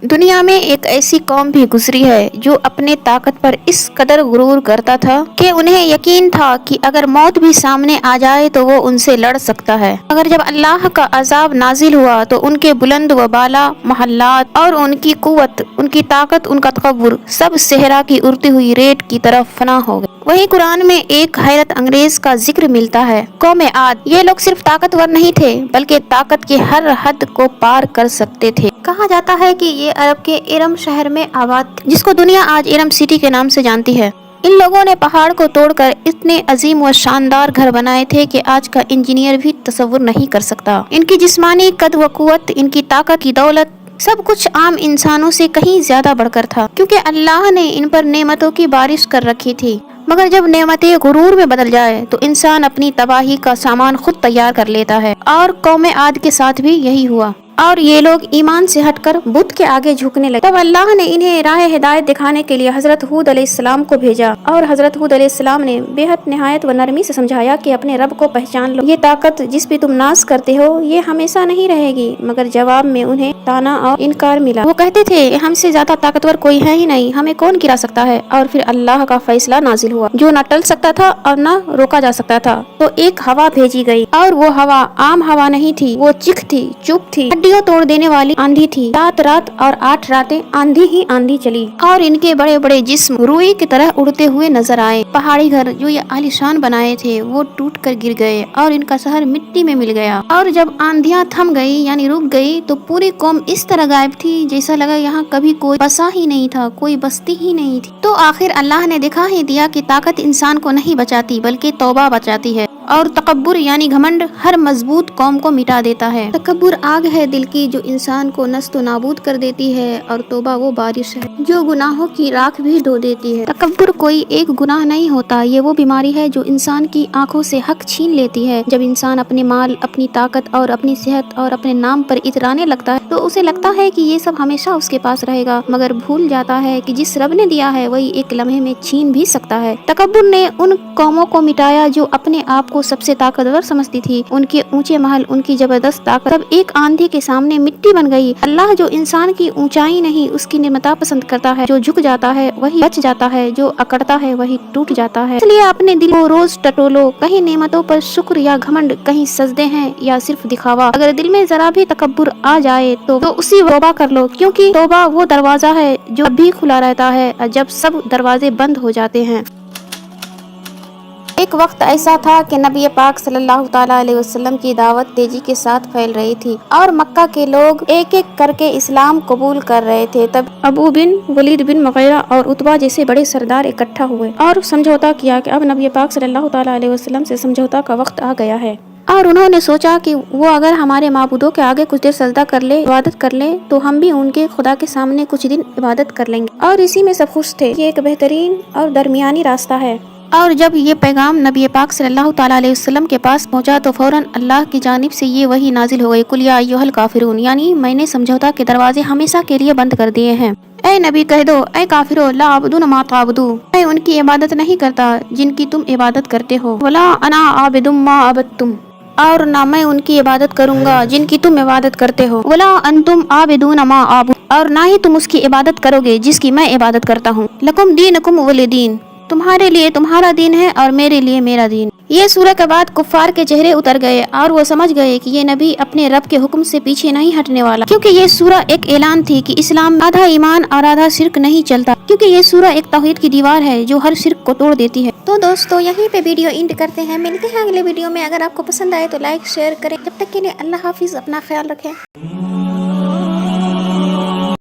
दुनिया में एक ऐसी कौम भी गुजरी है जो अपने ताकत पर इस कदर गुरूर करता था कि उन्हें यकीन था कि अगर मौत भी सामने आ जाए तो वो उनसे लड़ सकता है। मगर जब अल्लाह का अजाब नाजिल हुआ तो उनके बुलंद व बाला महल्लात और उनकी कुव्वत, उनकी ताकत, उनका तकब्बुर सब सहरा की उड़ती हुई रेत की तरफ फना हो गए। वहीं कुरान में एक हैरत अंग्रेज का जिक्र मिलता है। कौम आद, ये लोग सिर्फ ताकतवर नहीं थे बल्कि ताकत की हर हद को पार कर सकते थे। कहा जाता है कि ये अरब के इरम शहर में आबाद थे, जिसको दुनिया आज इरम सिटी के नाम से जानती है। इन लोगों ने पहाड़ को तोड़कर इतने अजीम व शानदार घर बनाए थे कि आज का इंजीनियर भी तसव्वुर नहीं कर सकता। इनकी जिस्मानी कद व कुव्वत, इनकी ताकत की दौलत, सब कुछ आम इंसानों से कहीं ज्यादा बढ़कर था, क्योंकि अल्लाह ने इन पर नेमतों की बारिश कर रखी थी। मगर जब नेमतें गुरूर में बदल जाए तो इंसान अपनी तबाही का सामान खुद तैयार कर लेता है, और कौम आद के साथ भी यही हुआ। और ये लोग ईमान से हटकर बुत के आगे झुकने लगे। तब अल्लाह ने इन्हें राह हिदायत दिखाने के लिए हजरत हूद अलैहिस्सलाम को भेजा, और हजरत हूद अलैहिस्सलाम ने बेहद निहायत व नरमी से समझाया कि अपने रब को पहचान लो। ये ताकत जिस पे तुम नाज करते हो ये हमेशा नहीं रहेगी। मगर जवाब में उन्हें ताना और इनकार मिला। वो कहते थे हमसे ज्यादा ताकतवर कोई है ही नहीं, हमें कौन गिरा सकता है। और फिर अल्लाह का फैसला नाजिल हुआ जो न टल सकता था और न रोका जा सकता था। तो एक हवा भेजी गई, और वो हवा आम हवा नहीं थी, वो चिख थी, चुप थी, हड्डियों तोड़ देने वाली आंधी थी। 7 रात और 8 रातें आंधी ही आंधी चली, और इनके बड़े बड़े जिस्म रुई की तरह उड़ते हुए नजर आए। पहाड़ी घर जो ये आलीशान बनाए थे वो टूट कर गिर गए, और इनका शहर मिट्टी में मिल गया। और जब आंधियां थम गई यानी रुक गई तो पूरी कौम इस तरह गायब थी जैसा लगा यहाँ कभी कोई बसा ही नहीं था, कोई बस्ती ही नहीं थी। तो आखिर अल्लाह ने दिखा ही दिया कि ताकत इंसान को नहीं बचाती बल्कि तौबा बचाती है, और तकब्बुर यानी घमंड हर मजबूत कौम को मिटा देता है। तकब्बुर आग है दिल की जो इंसान को नस्त नाबूद कर देती है, और तौबा वो बारिश है जो गुनाहों की राख भी धो देती है। तकब्बुर कोई एक गुनाह नहीं होता, ये वो बीमारी है जो इंसान की आंखों से हक छीन लेती है। जब इंसान अपने माल, अपनी ताकत और अपनी सेहत और अपने नाम पर इतराने लगता है तो उसे लगता है कि ये सब हमेशा उसके पास रहेगा, मगर भूल जाता है कि जिस रब ने दिया है वही एक लम्हे में छीन भी सकता है। तकब्बुर ने उन कौमों को मिटाया जो अपने आप को सबसे ताकतवर समझती थी। उनके ऊंचे महल, उनकी जबरदस्त ताकत सब एक आंधी के सामने मिट्टी बन गई। अल्लाह जो इंसान की ऊंचाई नहीं उसकी निर्मता पसंद करता है। जो झुक जाता है वही बच जाता है, जो अकड़ता है वही टूट जाता है। इसलिए अपने दिल को रोज टटोलो, कहीं नेमतों पर शुक्र या घमंड, कहीं सजदे हैं या सिर्फ दिखावा। अगर दिल में जरा भी तकब्बुर आ जाए तो उसी तौबा कर लो, क्योंकि तौबा वो दरवाजा है जो अभी खुला रहता है जब सब दरवाजे बंद हो जाते हैं। एक वक्त ऐसा था कि नबी पाक सल्लल्लाहु ताला अलैहि वसल्लम की दावत तेजी के साथ फैल रही थी, और मक्का के लोग एक एक करके इस्लाम कबूल कर रहे थे। तब अबू बिन वलीद बिन मुगीरा और उतबा जैसे बड़े सरदार इकट्ठा हुए और समझौता किया कि अब नबी पाक सल्लल्लाहु ताला अलैहि वसल्लम से समझौता का वक्त आ गया है। और उन्होंने सोचा कि वो अगर हमारे माबूदों के आगे कुछ देर सजदा कर ले, इबादत कर ले, तो हम भी उनके खुदा के सामने कुछ दिन इबादत कर लेंगे। और इसी में सब खुश थे। ये एक बेहतरीन और दरमियानी रास्ता है। और जब ये पैगाम नबी पाक सल्लल्लाहु ताला अलैहि वसल्लम के पास पहुंचा तो फौरन अल्लाह की जानिब से ये वही नाजिल हो गई, कुल या अय्युहल काफिरून, यानी मैंने समझौता के दरवाजे हमेशा के लिए बंद कर दिए हैं। ऐ नबी कह दो, ऐ काफिरो, ला अबुदु मा ताबुदू, मैं उनकी इबादत नहीं करता जिनकी तुम इबादत करते हो, वला अना आबिदुम मा अबदतुम, और ना मैं उनकी इबादत करूंगा जिनकी तुम इबादत करते हो, वला अंतुम आबिदून मा आबुद, और ना ही तुम उसकी इबादत करोगे जिसकी मैं इबादत करता हूँ। लकुम दीनुकुम वली दीन, तुम्हारे लिए तुम्हारा दीन है और मेरे लिए मेरा दीन। ये सूरह के बाद कुफ्फार के चेहरे उतर गए और वो समझ गए कि ये नबी अपने रब के हुक्म से पीछे नहीं हटने वाला, क्योंकि ये सूरह एक ऐलान थी कि इस्लाम आधा ईमान और आधा शिर्क नहीं चलता, क्योंकि ये सूरह एक तौहीद की दीवार है जो हर शिर्क को तोड़ देती है। तो दोस्तों यहीं पे वीडियो एंड करते हैं, मिलते हैं अगले वीडियो में। अगर आपको पसंद आए तो लाइक शेयर करें। जब तक के लिए अल्लाह हाफिज, अपना ख्याल रखें।